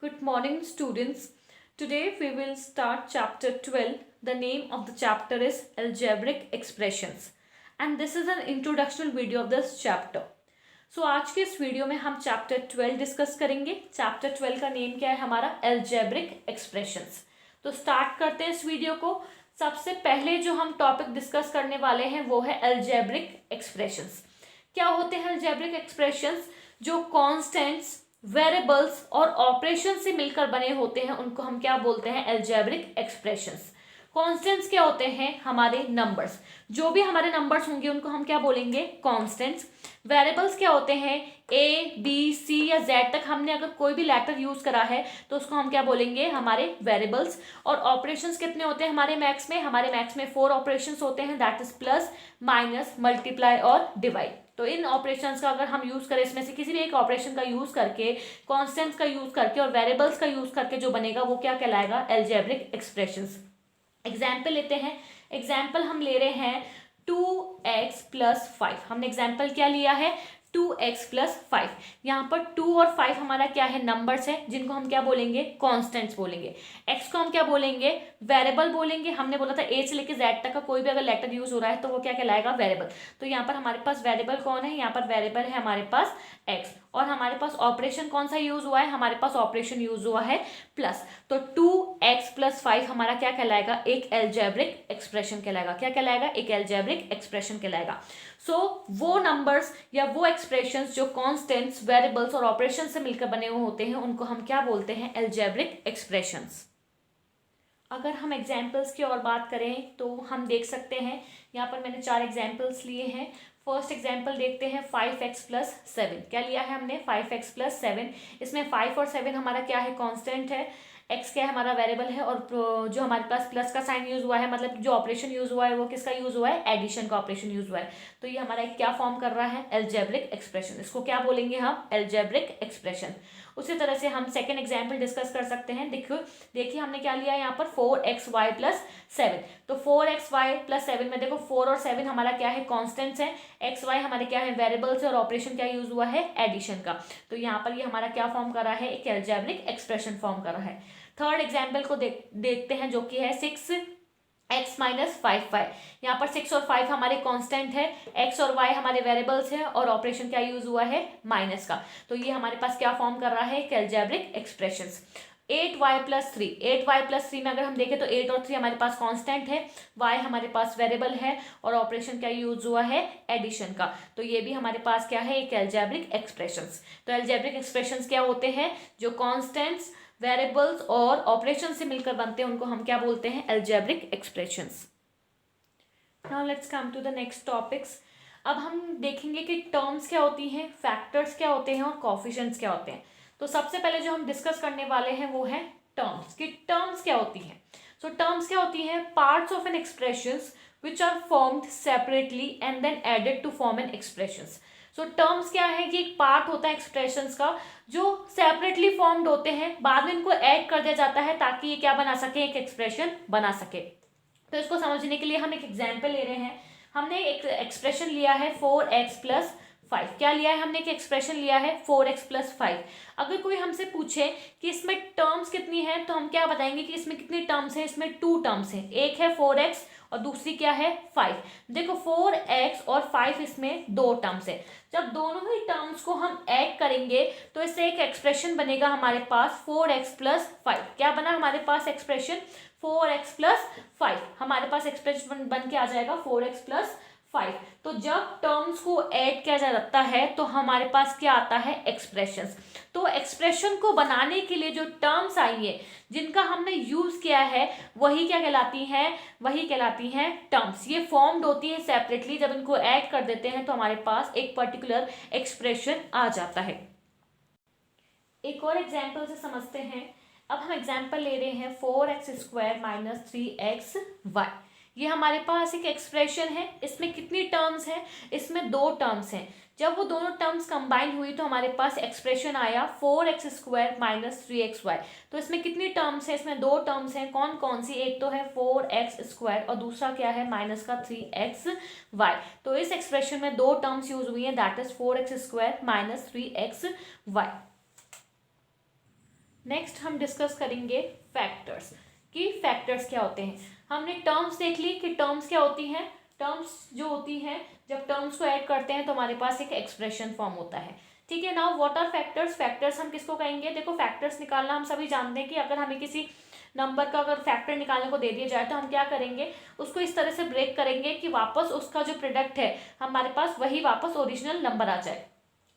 Good morning, students. Today we will start chapter 12. The name of the chapter is Algebraic Expressions, and this is an introductional video of this chapter. आज के इस video में हम chapter 12 discuss करेंगे. Chapter 12 का name क्या है हमारा? Algebraic expressions. तो स्टार्ट करते हैं इस वीडियो को. सबसे पहले जो हम टॉपिक डिस्कस करने वाले हैं वो है एल्जेब्रिक एक्सप्रेशंस. क्या होते हैं एल्जेब्रिक एक्सप्रेशंस? जो कॉन्स्टेंट्स, वेरिएबल्स और ऑपरेशन से मिलकर बने होते हैं उनको हम क्या बोलते हैं? Algebraic expressions. कॉन्स्टेंट्स क्या होते हैं? हमारे नंबर्स. जो भी हमारे नंबर्स होंगे उनको हम क्या बोलेंगे? कॉन्स्टेंट्स. वेरिएबल्स क्या होते हैं? ए, बी, सी या जेड तक हमने अगर कोई भी लेटर यूज करा है तो उसको हम क्या बोलेंगे? हमारे वेरिएबल्स. और ऑपरेशंस कितने होते हैं हमारे मैथ्स में? हमारे मैथ्स में 4 ऑपरेशंस होते हैं, that is plus, minus, multiply और डिवाइड. तो इन ऑपरेशंस का अगर हम यूज करें, इसमें से किसी भी एक ऑपरेशन का यूज करके, कॉन्स्टेंट्स का यूज करके और वेरिएबल्स का यूज करके जो बनेगा वो क्या कहलाएगा? Algebraic expressions. एग्जाम्पल लेते हैं. एग्जाम्पल हम ले रहे हैं 2x प्लस 5. हमने एग्जाम्पल क्या लिया है? 2x plus 5. यहाँ पर 2 और 5 हमारा क्या है? नंबर्स है जिनको हम क्या बोलेंगे? कॉन्स्टेंट्स बोलेंगे. x को हम क्या बोलेंगे? वेरिएबल बोलेंगे. हमने बोला था a से लेकर z तक का कोई भी अगर लेटर यूज हो रहा है तो वो क्या कहलाएगा? वेरिएबल. तो यहाँ पर हमारे पास वेरिएबल कौन है? यहाँ पर वेरिएबल है हमारे पास x. और हमारे पास ऑपरेशन कौन सा यूज हुआ है? हमारे पास ऑपरेशन यूज हुआ है प्लस. तो 2x प्लस 5 हमारा क्या कहलाएगा? एक एल्जेब्रिक एक्सप्रेशन कहलाएगा. क्या कहलाएगा? एक एल्जेब्रिक एक्सप्रेशन कहलाएगा. वो नंबर्स या वो एक्सप्रेशंस जो कॉन्स्टेंट्स, वेरिएबल्स और ऑपरेशन से मिलकर बने हुए होते हैं उनको हम क्या बोलते हैं? Algebraic expressions. अगर हम एग्जाम्पल्स की और बात करें तो हम देख सकते हैं यहाँ पर मैंने 4 एग्जाम्पल्स लिए हैं. फर्स्ट एग्जाम्पल देखते हैं 5x प्लस 7. क्या लिया है हमने? 5x plus 7. इसमें 5 और 7 हमारा क्या है? कांस्टेंट है. x क्या है? हमारा वेरिएबल है. और जो हमारे पास प्लस का साइन यूज हुआ है, मतलब जो ऑपरेशन यूज हुआ है वो किसका यूज हुआ है? एडिशन का ऑपरेशन यूज हुआ है. तो ये हमारा एक क्या फॉर्म कर रहा है? Algebraic expression. इसको क्या बोलेंगे हम? Algebraic expression. उसी तरह से हम सेकेंड एग्जाम्पल डिस्कस कर सकते हैं. देखिए हमने क्या लिया है यहाँ पर? 4xy plus 7. तो 4xy प्लस 7 में देखो 4 और 7 हमारा क्या है? कॉन्स्टेंट्स है. xy हमारे क्या है? वेरिएबल्स. और ऑपरेशन क्या यूज हुआ है? एडिशन का. तो यहाँ पर ये हमारा क्या फॉर्म कर रहा है? एक एल्जेब्रिक एक्सप्रेशन फॉर्म कर रहा है. थर्ड एग्जाम्पल को देखते हैं जो कि है 6x माइनस 5y. यहाँ पर 6 और 5 हमारे कांस्टेंट है. x और y हमारे वेरिएबल्स हैं और ऑपरेशन क्या यूज हुआ है? माइनस का. तो ये हमारे पास क्या फॉर्म कर रहा है? एक algebraic expressions. 8y plus 3. 8y plus 3 में अगर हम देखें तो 8 और 3 हमारे पास कांस्टेंट है, y हमारे पास वेरिएबल है और ऑपरेशन क्या यूज हुआ है? एडिशन का. तो ये भी हमारे पास क्या है? एक एल्जेब्रिक एक्सप्रेशंस. तो एल्जेब्रिक एक्सप्रेशंस क्या होते हैं? जो कॉन्स्टेंट्स, वेरिएबल्स और ऑपरेशन से मिलकर बनते हैं उनको हम क्या बोलते हैं? Algebraic expressions. Now let's come to the next topics. अब हम देखेंगे कि टर्म्स क्या होती हैं, फैक्टर्स क्या होते हैं और कोएफिशिएंट्स क्या होते हैं. तो सबसे पहले जो हम डिस्कस करने वाले हैं वो है टर्म्स. कि टर्म्स क्या होती हैं? सो टर्म्स क्या होती हैं? Parts of an expressions which are formed separately and then added to form an expressions. So terms क्या है? कि एक पार्ट होता है एक्सप्रेशंस का जो सेपरेटली फॉर्म्ड होते हैं, बाद में इनको ऐड कर दिया जाता है ताकि ये क्या बना सके? एक एक्सप्रेशन बना सके. तो इसको समझने के लिए हम एक एग्जाम्पल ले रहे हैं. हमने एक एक्सप्रेशन लिया है 4x प्लस 5. क्या लिया है हमने? एक एक्सप्रेशन लिया है 4x प्लस 5. अगर कोई हमसे पूछे कि इसमें टर्म्स कितनी है तो हम क्या बताएंगे कि इसमें कितनी टर्म्स है? इसमें 2 टर्म्स है. एक है 4x और दूसरी क्या है? 5. देखो 4x और 5 इसमें 2 टर्म्स है. जब दोनों ही टर्म्स को हम ऐड करेंगे तो इससे एक एक्सप्रेशन बनेगा हमारे पास 4x प्लस 5. क्या बना हमारे पास एक्सप्रेशन? 4x plus 5. हमारे पास एक्सप्रेशन बन के आ जाएगा 4x प्लस 5. तो जब टर्म्स को ऐड किया जाता है तो हमारे पास क्या आता है? एक्सप्रेशंस. तो एक्सप्रेशन को बनाने के लिए जो टर्म्स आई है जिनका हमने यूज किया है वही क्या कहलाती हैं? वही कहलाती हैं टर्म्स. ये फॉर्म्ड होती है सेपरेटली. जब इनको ऐड कर देते हैं तो हमारे पास एक पर्टिकुलर एक्सप्रेशन आ जाता है. एक और एग्जाम्पल से समझते हैं. अब हम एग्जाम्पल ले रहे हैं 4x स्क्वायर माइनस 3xy. ये हमारे पास एक एक्सप्रेशन है. इसमें कितनी टर्म्स हैं? इसमें 2 टर्म्स हैं. जब वो दोनों टर्म्स कंबाइन हुई तो हमारे पास एक्सप्रेशन आया 4x स्क्वायर माइनस 3xy. तो इसमें कितनी टर्म्स हैं? इसमें 2 टर्म्स हैं. कौन कौन सी? एक तो है 4x स्क्वायर और दूसरा क्या है? माइनस का 3xy. तो इस एक्सप्रेशन में 2 टर्म्स यूज हुई हैं, that is 4x square minus 3xy. Next हम डिस्कस करेंगे फैक्टर्स, कि फैक्टर्स क्या होते हैं। हमने टर्म्स देख ली कि टर्म्स क्या होती हैं। टर्म्स जो होती हैं, जब टर्म्स को ऐड करते हैं तो हमारे पास एक एक्सप्रेशन फॉर्म होता है। ठीक है, now what are factors. Factors हम किसको कहेंगे। देखो, फैक्टर्स निकालना हम सभी जानते हैं कि अगर हमें किसी नंबर का अगर फैक्टर निकालने को दे दिया जाए तो हम क्या करेंगे, उसको इस तरह से ब्रेक करेंगे कि वापस उसका जो प्रोडक्ट है हमारे पास वही वापस ओरिजिनल नंबर आ जाए।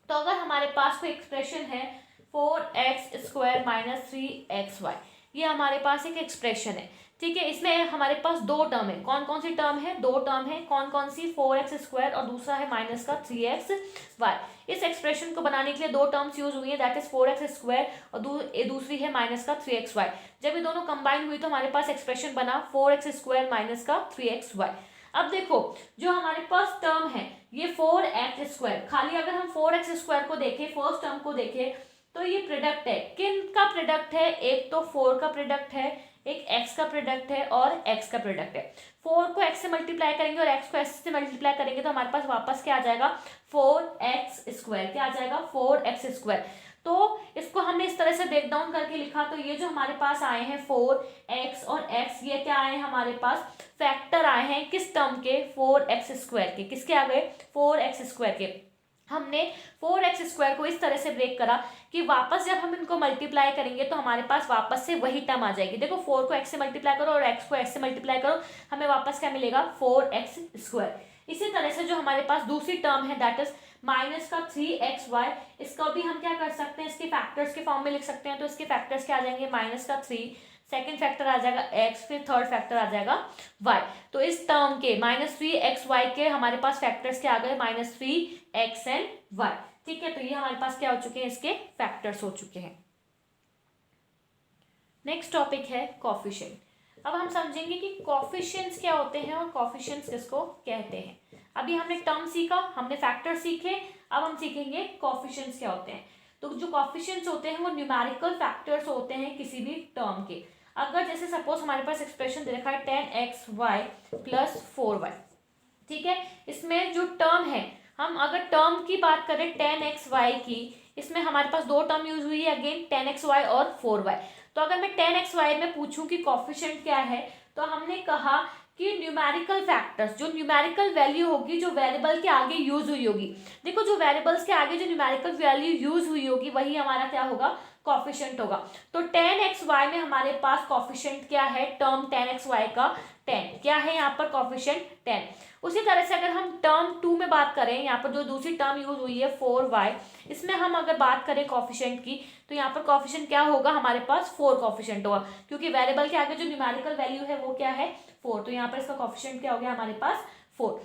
तो अगर हमारे पास कोई एक्सप्रेशन है 4x² माइनस 3xy, ये हमारे पास एक एक्सप्रेशन है। ठीक है, इसमें हमारे पास दो टर्म है। कौन कौन सी टर्म है, दो टर्म है। कौन कौन सी, 4x² और दूसरा है माइनस का 3xy। इस एक्सप्रेशन को बनाने के लिए दो टर्म्स यूज हुई है, दैट इज 4x² और दूसरी है माइनस का 3xy। जब ये दोनों कंबाइन हुई तो हमारे पास एक्सप्रेशन बना 4x² माइनस का 3xy। अब देखो, जो हमारे पास टर्म है ये 4x², खाली अगर हम 4x² को देखें, फर्स्ट टर्म को देखें, तो ये प्रोडक्ट है। किन का प्रोडक्ट है, एक तो 4 का प्रोडक्ट है, एक x का प्रोडक्ट है और x का प्रोडक्ट है। 4 को x से मल्टीप्लाई करेंगे और x को s से मल्टीप्लाई करेंगे तो हमारे पास वापस क्या आ जाएगा, 4x²। क्या आ जाएगा, 4x²। तो इसको हमने इस तरह से ब्रेक डाउन करके लिखा, तो ये जो हमारे पास आए हैं 4x और x, ये क्या आए हैं हमारे पास, फैक्टर आए हैं किस टर्म के, 4x² के। किसके आ गए, 4x² के। हमने 4x² को इस तरह से ब्रेक करा कि वापस जब हम इनको मल्टीप्लाई करेंगे तो हमारे पास वापस से वही टर्म आ जाएगी। देखो, 4 को x से मल्टीप्लाई करो और x को s से मल्टीप्लाई करो, हमें वापस क्या मिलेगा, 4x²। इसी तरह से जो हमारे पास दूसरी टर्म है दैट इज माइनस का 3xy, इसका भी हम क्या कर सकते हैं, इसके फैक्टर्स के फॉर्म में लिख सकते हैं। तो इसके फैक्टर्स क्या आ जाएंगे, माइनस का 3, सेकेंड फैक्टर आ जाएगा x, फिर थर्ड फैक्टर आ जाएगा y। तो इस टर्म के -3xy के हमारे पास फैक्टर्स क्या आ गए, -3x एंड y। ठीक है, तो ये हमारे पास क्या हो चुके हैं, इसके फैक्टर्स हो चुके हैं। नेक्स्ट टॉपिक है कॉफिशिएंट। अब हम समझेंगे कि कॉफिशिएंट्स क्या होते हैं और कॉफिशिएंट्स किसको कहते हैं। अभी हमने टर्म सीखा, हमने फैक्टर सीखे, अब हम सीखेंगे कॉफिशिएंट्स क्या होते हैं। तो जो कॉफिशिएंट्स होते हैं वो न्यूमेरिकल फैक्टर्स होते हैं किसी भी टर्म के। अगर जैसे सपोज हमारे पास एक्सप्रेशन दे रखा है 10xy प्लस 4y, ठीक है, इसमें जो टर्म है, हम अगर टर्म की बात करें 10xy की, इसमें हमारे पास दो टर्म यूज हुई है अगेन, 10xy और 4y। तो अगर मैं 10xy में पूछूं कि कॉफिशिएंट क्या है, तो हमने कहा कि न्यूमेरिकल फैक्टर्स, जो न्यूमेरिकल वैल्यू होगी जो वेरिएबल के आगे यूज हुई होगी। देखो, जो वेरिएबल्स के आगे जो न्यूमेरिकल वैल्यू यूज हुई होगी वही हमारा क्या होगा, कॉफिशिएंट होगा। तो 10xy में हमारे पास कॉफिशिएंट क्या है, टर्म 10xy का 10 क्या है यहाँ पर, कॉफिशिएंट 10। उसी तरह से अगर हम टर्म 2 में बात करें, यहाँ पर जो दूसरी टर्म यूज हुई है 4y, इसमें हम अगर बात करें कॉफिशिएंट की, तो यहाँ पर कॉफिशिएंट क्या होगा, हमारे पास 4 कॉफिशिएंट होगा, क्योंकि वेरिएबल के आगे जो न्यूमेरिकल वैल्यू है वो क्या है, 4। तो यहाँ पर इसका कॉफिशिएंट क्या हो गया हमारे पास, 4।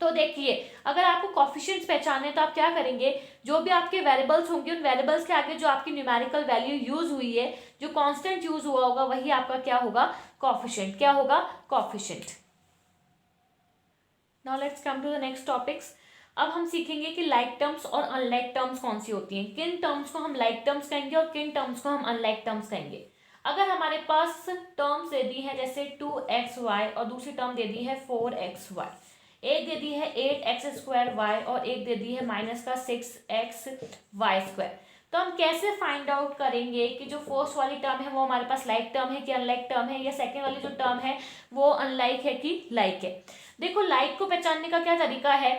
तो देखिए, अगर आपको कॉफिशिएंट्स पहचानने तो आप क्या करेंगे, जो भी आपके वेरिएबल्स होंगे उन वेरिएबल्स के आगे जो आपकी न्यूमेरिकल वैल्यू यूज हुई है, जो कांस्टेंट यूज हुआ होगा, वही आपका क्या होगा, कॉफिशिएंट। क्या होगा, coefficient. Now let's come to the next topics. अब हम सीखेंगे कि लाइक टर्म्स और अनलाइक टर्म्स कौन सी होती हैं, किन टर्म्स को हम लाइक टर्म्स कहेंगे और किन टर्म्स को हम अनलाइक टर्म्स कहेंगे। अगर हमारे पास टर्म्स दे दी है जैसे 2xy और दूसरी टर्म दे दी है 4xy, एक दे दी है 8x² और एक दे दी है माइनस का 6xy², तो हम कैसे फाइंड आउट करेंगे कि जो फर्स्ट वाली टर्म है वो हमारे पास लाइक टर्म है कि अनलाइक टर्म है, या सेकेंड वाली जो टर्म है वो अनलाइक है कि लाइक है। देखो, लाइक को पहचानने का क्या तरीका है,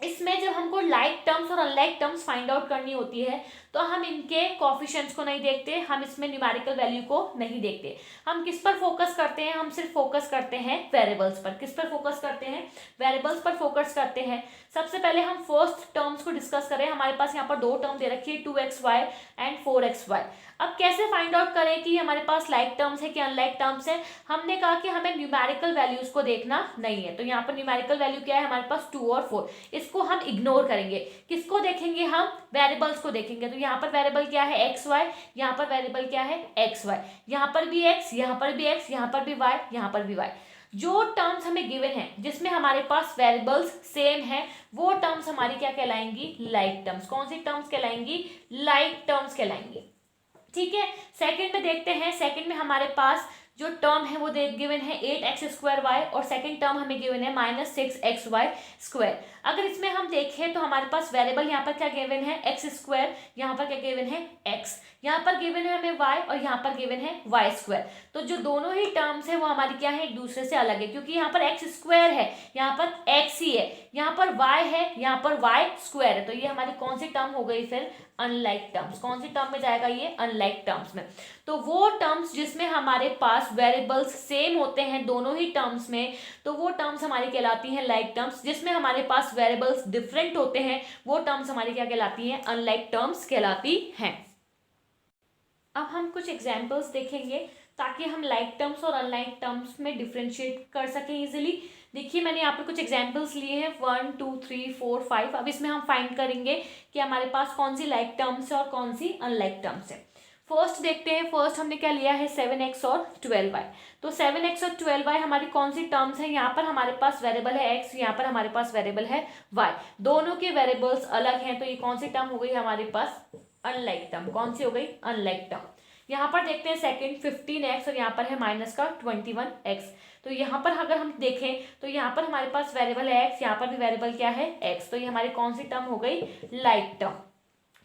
इसमें जब हमको लाइक टर्म्स और अनलाइक टर्म्स फाइंड आउट करनी होती है तो हम इनके कॉफिशिएंट्स को नहीं देखते, हम इसमें न्यूमेरिकल वैल्यू को नहीं देखते। हम किस पर फोकस करते हैं, हम सिर्फ फोकस करते हैं वेरिएबल्स पर। किस पर फोकस करते हैं, वेरिएबल्स पर फोकस करते हैं। सबसे पहले हम फर्स्ट टर्म्स को डिस्कस करें। हमारे पास यहाँ पर दो टर्म दे रखी है 2xy एंड 4xy। अब कैसे फाइंड आउट करें कि हमारे पास लाइक टर्म्स है कि अनलाइक टर्म्स है। हमने कहा कि हमें न्यूमेरिकल वैल्यूज को देखना नहीं है, तो यहाँ पर न्यूमेरिकल वैल्यू क्या है हमारे पास 2 और 4, इसको हम इग्नोर करेंगे। किसको देखेंगे, हम वेरिएबल्स को देखेंगे। तो यहाँ पर वेरिएबल क्या है, xy, यहाँ पर वेरिएबल क्या है, xy, यहाँ पर भी x, यहाँ पर भी x, यहाँ पर भी y, यहाँ पर भी y। जो टर्म्स हमें गिवन है जिसमें हमारे पास वेरिएबल्स सेम है वो टर्म्स हमारी क्या कहलाएंगी, लाइक टर्म्स। कौन सी टर्म्स कहलाएंगी, लाइक टर्म्स कहलाएंगी। ठीक है, सेकंड में देखते हैं। सेकंड में हमारे पास जो टर्म है वो गिवन है 8x² और सेकंड टर्म हमें गिवन है -6xy²। अगर इसमें हम देखें तो हमारे पास वेरिएबल यहाँ पर क्या गिवन है x², यहाँ पर क्या गिवन है x, यहाँ पर गिवन है हमें y और यहाँ पर गिवन है y²। तो जो दोनों ही टर्म्स है वो हमारी क्या है, एक दूसरे से अलग है, क्योंकि यहाँ पर x² है, यहाँ पर x ही है, यहाँ पर y है, यहाँ पर y² है। तो ये हमारी कौन सी टर्म हो गई फिर, अनलाइक टर्म्स। कौन सी टर्म में जाएगा ये, अनलाइक टर्म्स में। तो वो टर्म्स जिसमें हमारे पास वेरिएबल्स सेम होते हैं दोनों ही टर्म्स में, तो वो टर्म्स हमारी कहलाती हैं लाइक टर्म्स। जिसमें हमारे पास वेरिएबल्स डिफरेंट होते हैं वो टर्म्स हमारी क्या कहलाती हैं, अनलाइक टर्म्स कहलाती हैं। अब हम कुछ एग्जाम्पल्स देखेंगे ताकि हम लाइक टर्म्स और अनलाइक टर्म्स में डिफ्रेंशिएट कर सकें इजीली। देखिए मैंने यहाँ पर कुछ एग्जाम्पल्स लिए हैं 1 2 3 4 5। अब इसमें हम फाइंड करेंगे कि हमारे पास कौन सी लाइक टर्म्स है और कौन सी अनलाइक टर्म्स है। फर्स्ट देखते हैं, फर्स्ट हमने क्या लिया है 7x और 12y। तो 7x और 12y हमारी कौन सी टर्म्स हैं, यहाँ पर हमारे पास वेरिएबल है x, यहाँ पर हमारे पास वेरिएबल है y, दोनों के वेरिएबल्स अलग हैं। तो ये कौन सी टर्म हो गई हमारे पास, अनलाइक टर्म। कौन सी हो गई, अनलाइक टर्म। यहाँ पर देखते हैं सेकंड 15x और यहाँ पर है -21x। तो यहाँ पर अगर हम देखें तो यहाँ पर हमारे पास वेरिएबल है x, यहाँ पर भी वेरिएबल क्या है x। तो ये हमारी कौन सी टर्म हो गई, लाइक टर्म।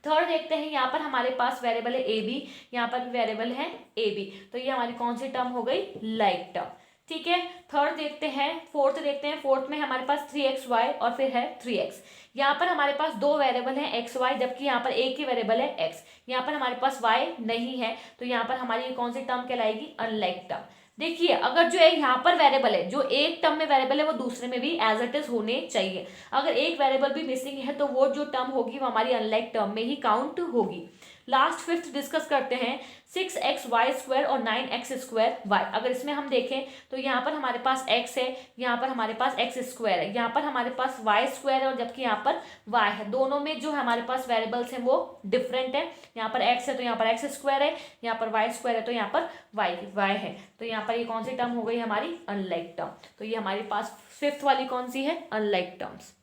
थर्ड देखते हैं, यहाँ पर हमारे पास वेरिएबल है ab, यहाँ पर भी वेरिएबल है ab। तो ये हमारी कौन सी टर्म हो गई, लाइक टर्म। ठीक है, थर्ड देखते हैं, फोर्थ देखते हैं। फोर्थ में हमारे पास 3xy और फिर है 3x। यहाँ पर हमारे पास दो वेरिएबल हैं xy, जबकि यहाँ पर एक ही वेरिएबल है x। यहाँ पर हमारे पास y नहीं है, तो यहाँ पर हमारी कौन सी टर्म कहलाएगी, अनलाइक टर्म। देखिए अगर जो है यहाँ पर वेरिएबल है, जो एक टर्म में वेरिएबल है वो दूसरे में भी एज इट इज होने चाहिए। अगर एक वेरिएबल भी मिसिंग है तो वो जो टर्म होगी वो हमारी अनलाइक टर्म में ही काउंट होगी। लास्ट फिफ्थ डिस्कस करते हैं 6xy² और 9x²y। अगर इसमें हम देखें तो यहाँ पर हमारे पास x है, यहाँ पर हमारे पास x² है, यहाँ पर हमारे पास y² है और जबकि यहाँ पर y है। दोनों में जो हमारे पास वेरिएबल्स हैं वो डिफरेंट है। यहाँ पर x है तो यहाँ पर x² है, यहाँ पर y² है तो यहाँ पर y है। तो यहाँ पर ये कौन सी टर्म हो गई हमारी, अनलाइक टर्म। तो ये हमारे पास फिफ्थ वाली कौन सी है, अनलाइक टर्म्स।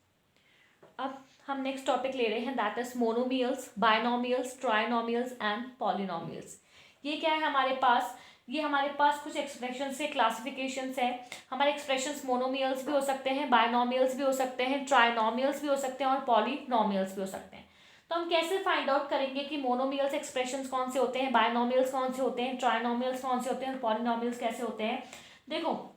अब हम नेक्स्ट टॉपिक ले रहे हैं, that is monomials, binomials, trinomials and polynomials. ये क्या है हमारे पास, ये हमारे पास कुछ एक्सप्रेशन से क्लासिफिकेशंस है। हमारे एक्सप्रेशंस मोनोमियल्स भी हो सकते हैं, बायनोमियल्स भी हो सकते हैं, ट्राइनोमियल्स भी हो सकते हैं और पॉलिनोमियल्स भी हो सकते हैं। तो हम कैसे फाइंड आउट करेंगे कि मोनोमियल्स एक्सप्रेशंस कौन से होते हैं, बायनोमियल्स कौन से होते हैं, ट्राइनोमियल्स कौन से होते हैं और पॉलिनोमियल्स कैसे होते हैं। देखो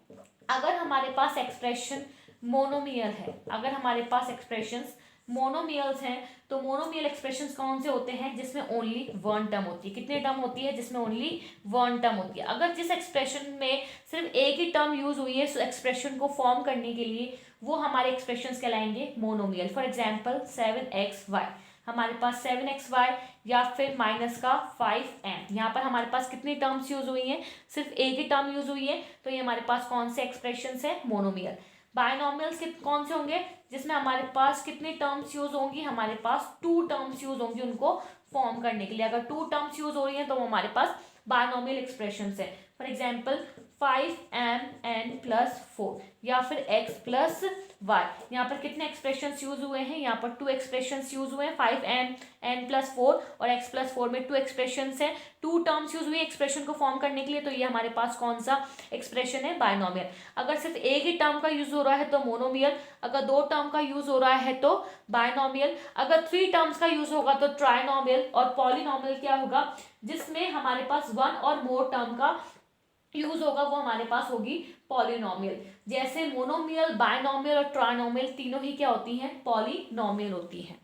अगर हमारे पास एक्सप्रेशन मोनोमियल है, अगर हमारे पास एक्सप्रेशंस मोनोमियल्स हैं तो मोनोमियल एक्सप्रेशंस कौन से होते हैं, जिसमें ओनली वन टर्म होती है। कितनी टर्म होती है, जिसमें ओनली वन टर्म होती है। अगर जिस एक्सप्रेशन में सिर्फ एक ही टर्म यूज हुई है एक्सप्रेशन को फॉर्म करने के लिए, वो हमारे एक्सप्रेशंस कहलाएंगे मोनोमियल। फॉर एग्जाम्पल 7xy, हमारे पास 7xy या फिर -5m। यहाँ पर हमारे पास कितनी टर्म्स यूज हुई हैं, सिर्फ एक ही टर्म यूज हुई है, तो ये हमारे पास कौन से एक्सप्रेशंस है, मोनोमियल। बायनोमियल्स कौन से होंगे, जिसमें हमारे पास कितनी टर्म्स यूज होंगी, हमारे पास 2 टर्म्स यूज होंगी उनको फॉर्म करने के लिए। अगर 2 टर्म्स यूज हो रही हैं तो वो हमारे पास बायनोमियल एक्सप्रेशंस है। फॉर एग्जाम्पल 5mn+4 या फिर x+y। यहाँ पर कितने एक्सप्रेशंस यूज हुए हैं, यहाँ पर 2 एक्सप्रेशंस यूज हुए हैं, 5mn+4 और x+4 में 2 एक्सप्रेशंस हैं, 2 टर्म्स यूज हुई एक्सप्रेशन को फॉर्म करने के लिए। तो ये हमारे पास कौन सा एक्सप्रेशन है, बायनोमियल। अगर सिर्फ एक ही टर्म का यूज हो रहा है तो मोनोमियल, अगर 2 टर्म का यूज हो रहा है तो बायनोमियल, अगर 3 टर्म्स का यूज होगा तो ट्राइनोमियल, और पॉलिनोमियल क्या होगा, जिसमें हमारे पास 1 और मोर टर्म का यूज होगा, वो हमारे पास होगी पॉलिनोमियल। जैसे मोनोमियल, बायनोमियल और ट्राइनोमियल तीनों ही क्या होती हैं, पॉलिनोमियल होती हैं।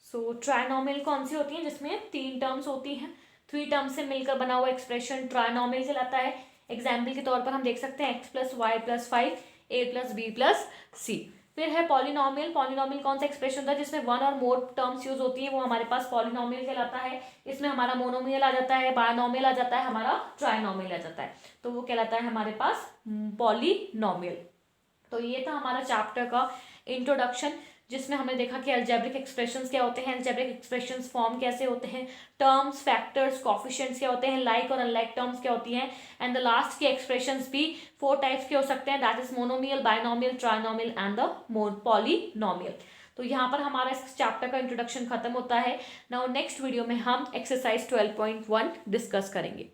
सो ट्राइनोमियल कौन सी होती है, जिसमें 3 टर्म्स होती हैं, 3 टर्म्स से मिलकर बना हुआ एक्सप्रेशन ट्राइनोमियल कहलाता है। एग्जाम्पल के तौर पर हम देख सकते हैं x+y+5 a+b+c। फिर है पॉलिनोमियल। पॉलिनोमियल कौन सा एक्सप्रेशन होता है, जिसमें 1 और मोर टर्म्स यूज होती हैं, वो हमारे पास पॉलिनोमियल कहलाता है। इसमें हमारा मोनोमियल आ जाता है, बायनोमियल आ जाता है, हमारा ट्राइनोमियल आ जाता है, तो वो कहलाता है हमारे पास पॉलिनोमियल। तो ये था हमारा चैप्टर का इंट्रोडक्शन, जिसमें हमने देखा कि अलजेब्रिक एक्सप्रेशंस क्या होते हैं, अलजेब्रिक एक्सप्रेशंस फॉर्म कैसे होते हैं, टर्म्स, फैक्टर्स, कोफिशिएंट्स क्या होते हैं, लाइक और अनलाइक टर्म्स क्या होती हैं, एंड द लास्ट के एक्सप्रेशंस भी 4 टाइप्स के हो सकते हैं, that is monomial, binomial, trinomial and the polynomial. तो यहाँ पर हमारा इस चैप्टर का इंट्रोडक्शन खत्म होता है। नाउ नेक्स्ट वीडियो में हम एक्सरसाइज 12.1 डिस्कस करेंगे।